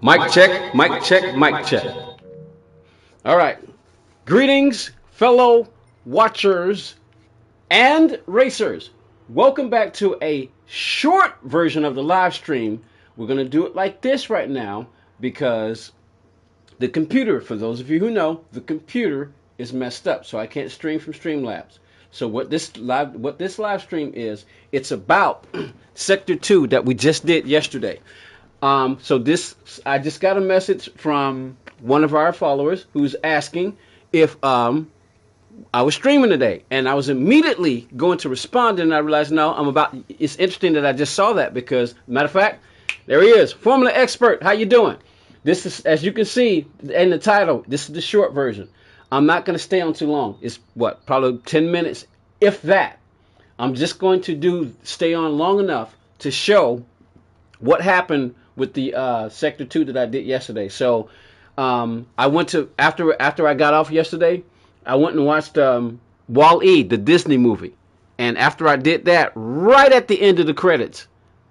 Mic check, mic check, mic check. All right. Greetings, fellow watchers and racers. Welcome back to a short version of the live stream. We're going to do it like this right now because the computer, for those of you who know, the computer is messed up, so I can't stream from Streamlabs. So what this live stream is, it's about Sector 2 that we just did yesterday. I just got a message from one of our followers who's asking if I was streaming today, and I was immediately going to respond, and I realized it's interesting that I just saw that because, matter of fact, there he is, Formula Expert. How you doing? This is, as you can see in the title, this is the short version. I'm not going to stay on too long. It's probably 10 minutes, if that. I'm just going to stay on long enough to show what happened with the Sector 2 that I did yesterday. So I went to, after I got off yesterday, I went and watched Wall-E, the Disney movie. And after I did that, right at the end of the credits,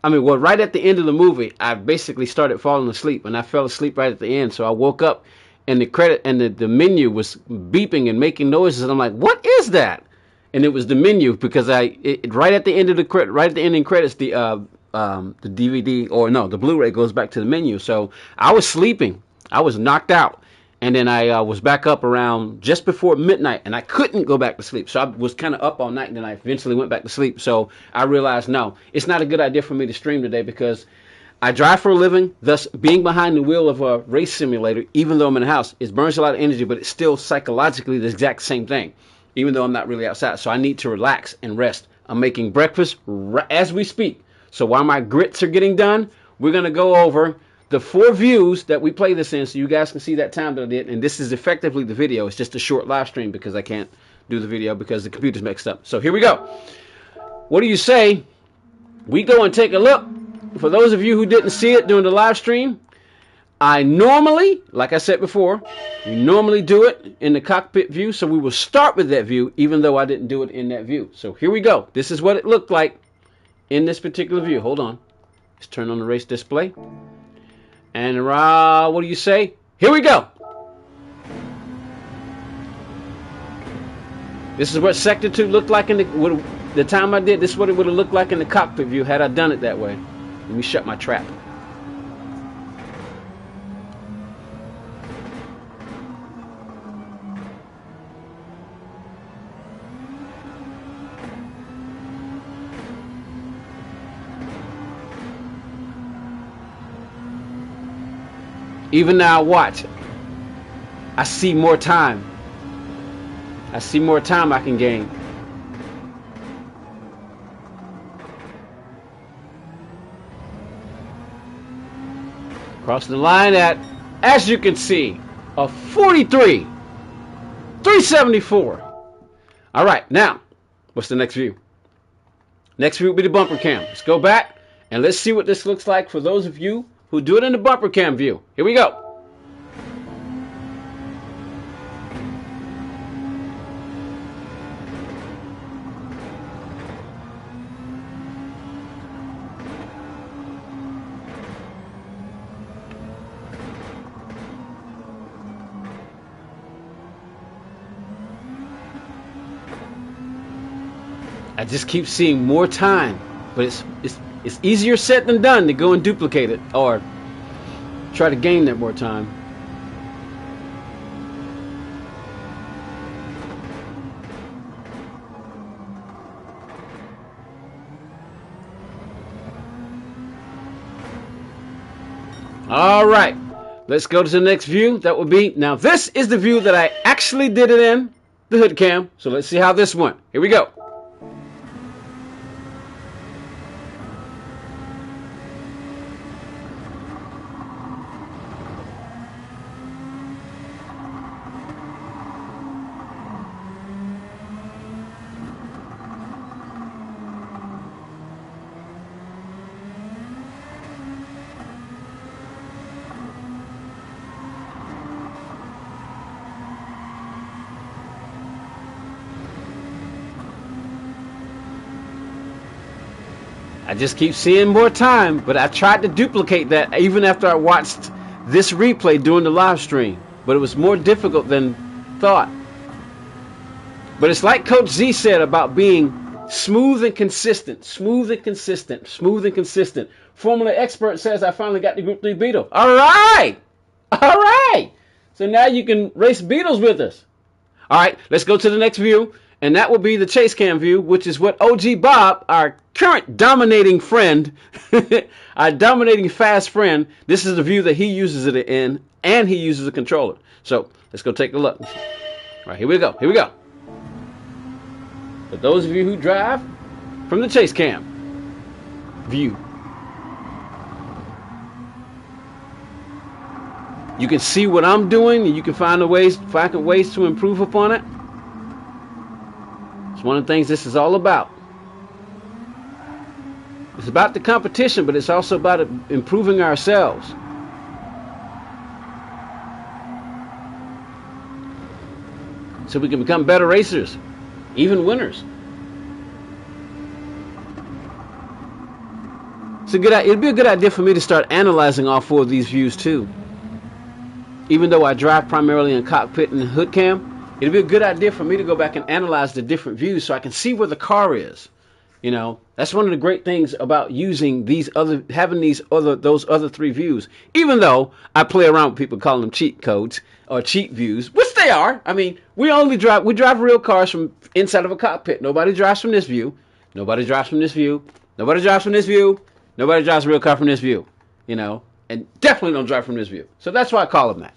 right at the end of the movie, I basically started falling asleep, and I fell asleep right at the end. So I woke up, and the credit and the menu was beeping and making noises, and I'm like, "What is that?" And it was the menu because right at the end of the right at the ending credits, the DVD the Blu-ray goes back to the menu. So I was sleeping, I was knocked out, and then I was back up around just before midnight, and I couldn't go back to sleep. So I was kind of up all night, and then I eventually went back to sleep. So I realized, no, it's not a good idea for me to stream today because I drive for a living. Thus, being behind the wheel of a race simulator, even though I'm in the house, it burns a lot of energy, but it's still psychologically the exact same thing, even though I'm not really outside. So I need to relax and rest. I'm making breakfast as we speak. So while my grits are getting done, we're going to go over the 4 views that we play this in so you guys can see that time that I did. And this is effectively the video. It's just a short live stream because I can't do the video because the computer's mixed up. So here we go. What do you say we go and take a look? For those of you who didn't see it during the live stream, I normally, like I said before, we normally do it in the cockpit view. So we will start with that view even though I didn't do it in that view. So here we go. This is what it looked like in this particular view. Hold on. Let's turn on the race display. And what do you say? Here we go. This is what Sector 2 looked like in the time I did. This is what it would have looked like in the cockpit view had I done it that way. Let me shut my trap. Even now, watch. I see more time. I see more time I can gain. Crossing the line at, as you can see, a 43.374. All right, now, what's the next view? Next view will be the bumper cam. Let's go back and let's see what this looks like for those of you who do it in the bumper cam view. Here we go. I just keep seeing more time, but it's easier said than done to go and duplicate it or try to gain that more time. All right, let's go to the next view. That would be, now this is the view that I actually did it in, the hood cam. So let's see how this went. Here we go. I just keep seeing more time, but I tried to duplicate that even after I watched this replay during the live stream, but it was more difficult than thought. But it's like Coach Z said about being smooth and consistent, smooth and consistent, smooth and consistent. Formula Expert says I finally got the Group 3 Beetle. All right. All right. So now you can race Beetles with us. All right, let's go to the next view, and that will be the chase cam view, which is what OG Bob, our current dominating friend, our dominating fast friend, this is the view that he uses it in, and he uses a controller. So let's go take a look. All right, here we go. Here we go. For those of you who drive from the chase cam view, you can see what I'm doing, and you can find ways to improve upon it. It's one of the things this is all about. It's about the competition, but it's also about improving ourselves. So we can become better racers, even winners. It'd be a good idea for me to start analyzing all 4 of these views too. Even though I drive primarily in cockpit and hood cam, it'd be a good idea for me to go back and analyze the different views so I can see where the car is. You know, that's one of the great things about using those other 3 views. Even though I play around with people calling them cheat codes or cheat views, which they are. I mean, we drive real cars from inside of a cockpit. Nobody drives from this view. Nobody drives from this view. Nobody drives from this view. Nobody drives a real car from this view. You know. And definitely don't drive from this view. So that's why I call them that.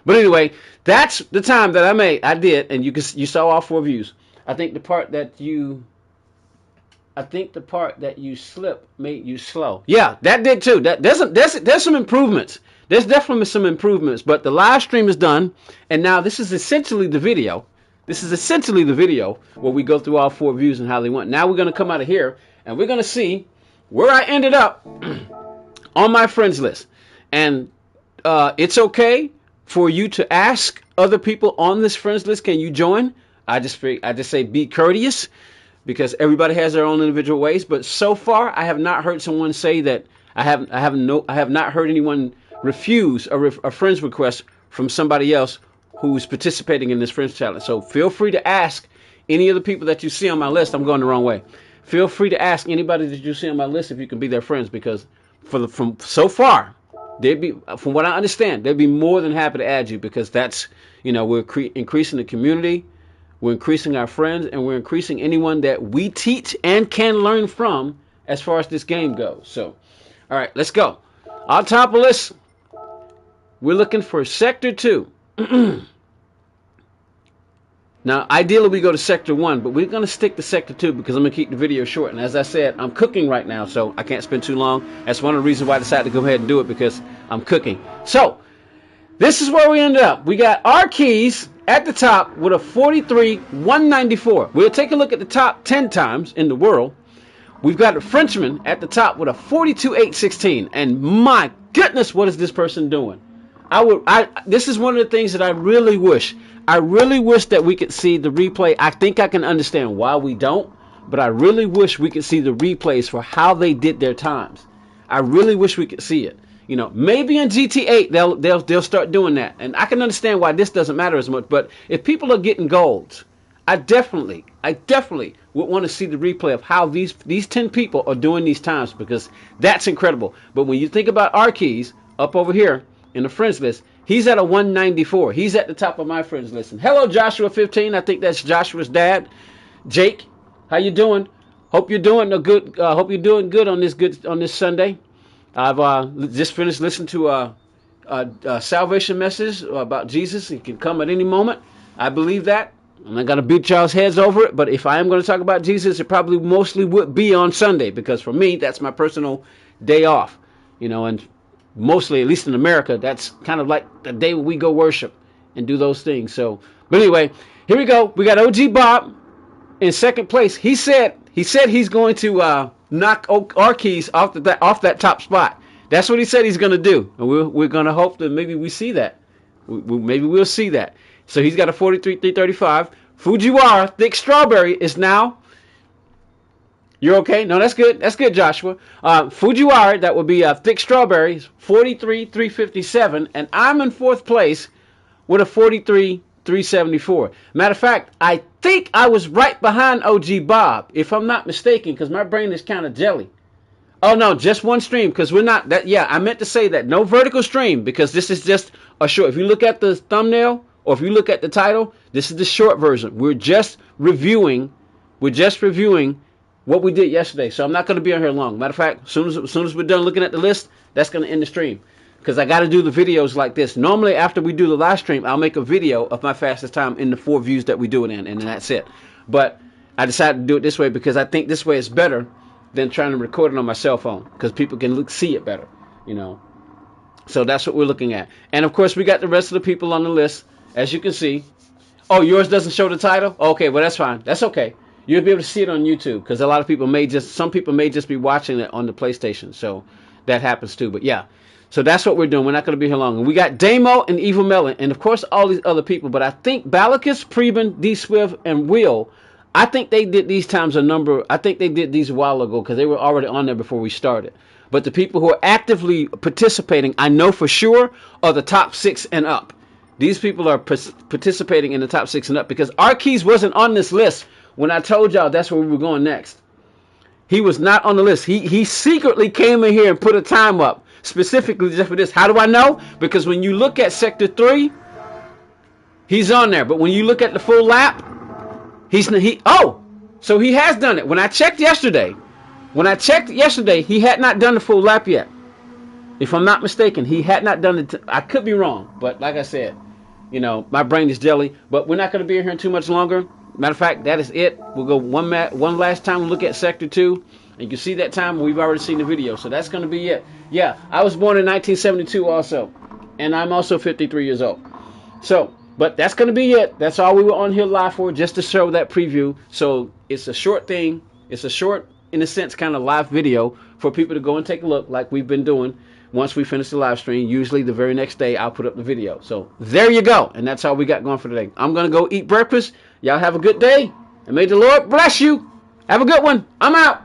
But anyway, that's the time that I did, and you saw all 4 views. I think the part that you slip made you slow. Yeah, that did too. There's some improvements. There's definitely some improvements. But the live stream is done, and now this is essentially the video. This is essentially the video where we go through all 4 views and how they went. Now we're going to come out of here, and we're going to see where I ended up on my friends list. And it's okay for you to ask other people on this friends list, can you join? I just say be courteous, because everybody has their own individual ways. But so far, I have not heard someone say that I have not heard anyone refuse a friends request from somebody else who's participating in this friends challenge. So feel free to ask any of the people that you see on my list. I'm going the wrong way. Feel free to ask anybody that you see on my list if you can be their friends, because from so far, from what I understand, they'd be more than happy to add you, because that's, we're increasing the community, we're increasing our friends, and we're increasing anyone that we teach and can learn from as far as this game goes. So, all right, let's go. Autopolis, we're looking for Sector 2. Now, ideally, we go to Sector 1, but we're going to stick to Sector 2 because I'm going to keep the video short. And as I said, I'm cooking right now, so I can't spend too long. That's one of the reasons why I decided to go ahead and do it, because I'm cooking. So, this is where we ended up. We got our keys at the top with a 43,194. We'll take a look at the top 10 times in the world. We've got a Frenchman at the top with a 42,816. And my goodness, what is this person doing? This is one of the things that I really wish that we could see the replay. I think I can understand why we don't, but I really wish we could see the replays for how they did their times. I really wish we could see it. Maybe in GT8 they'll start doing that, and I can understand why this doesn't matter as much. But if people are getting golds, I definitely would want to see the replay of how these 10 people are doing these times, because that's incredible. But when you think about our keys up over here in the friends list, he's at a 194. He's at the top of my friends list. And hello, Joshua 15. I think that's Joshua's dad. Jake, how you doing? Hope you're doing good. Hope you're doing good on this Sunday. I've just finished listening to a salvation message about Jesus. He can come at any moment. I believe that. I'm not going to beat y'all's heads over it, but if I am going to talk about Jesus, it probably mostly would be on Sunday, because for me, that's my personal day off. And mostly, at least in America, that's kind of like the day we go worship and do those things. So, but anyway, here we go. We got OG Bob in second place. He said he's going to knock our keys off that top spot. That's what he said he's going to do, and we're going to hope that maybe we see that. Maybe we'll see that. So he's got a 43,335. Fujiwara Thick Strawberry is now You're okay? No, that's good. That's good, Joshua. Fujiwara, that would be thick strawberries, 43,357, and I'm in fourth place with a 43,374. Matter of fact, I think I was right behind OG Bob, if I'm not mistaken, because my brain is kind of jelly. Oh no, just one stream, because we're not that. Yeah, I meant to say that no vertical stream, because this is just a short. If you look at the thumbnail or if you look at the title, this is the short version. We're just reviewing. We're just reviewing what we did yesterday. So I'm not going to be on here long. Matter of fact, as soon as we're done looking at the list, that's going to end the stream. Because I got to do the videos like this. Normally, after we do the live stream, I'll make a video of my fastest time in the 4 views that we do it in, and then that's it. But I decided to do it this way because I think this way is better than trying to record it on my cell phone. Because people can see it better, you know. So that's what we're looking at. And, of course, we got the rest of the people on the list, as you can see. Oh, yours doesn't show the title? Okay, well, that's fine. That's okay. You'll be able to see it on YouTube because a lot of people some people may just be watching it on the PlayStation. So that happens too. But yeah, so that's what we're doing. We're not going to be here long. And we got Damo and Evil Melon and of course all these other people. But I think Balakis, Preben, D Swift, and Will, I think they did these times a number. I think they did these a while ago because they were already on there before we started. But the people who are actively participating, I know for sure, are the top 6 and up. These people are participating in the top 6 and up because Arkeys wasn't on this list. When I told y'all that's where we were going next, he was not on the list. He secretly came in here and put a time up specifically just for this. How do I know? Because when you look at Sector 3, he's on there. But when you look at the full lap, so he has done it. When I checked yesterday, he had not done the full lap yet. If I'm not mistaken, he had not done it. I could be wrong, but like I said, you know, my brain is jelly. But we're not going to be here too much longer. Matter of fact, that is it. We'll go one last time. We'll look at Sector 2. And you can see that time. We've already seen the video. So that's going to be it. Yeah, I was born in 1972 also. And I'm also 53 years old. So, but that's going to be it. That's all we were on here live for, just to show that preview. So it's a short thing. It's a short, in a sense, kind of live video for people to go and take a look like we've been doing. Once we finish the live stream, usually the very next day, I'll put up the video. So there you go. And that's all we got going for today. I'm going to go eat breakfast. Y'all have a good day. And may the Lord bless you. Have a good one. I'm out.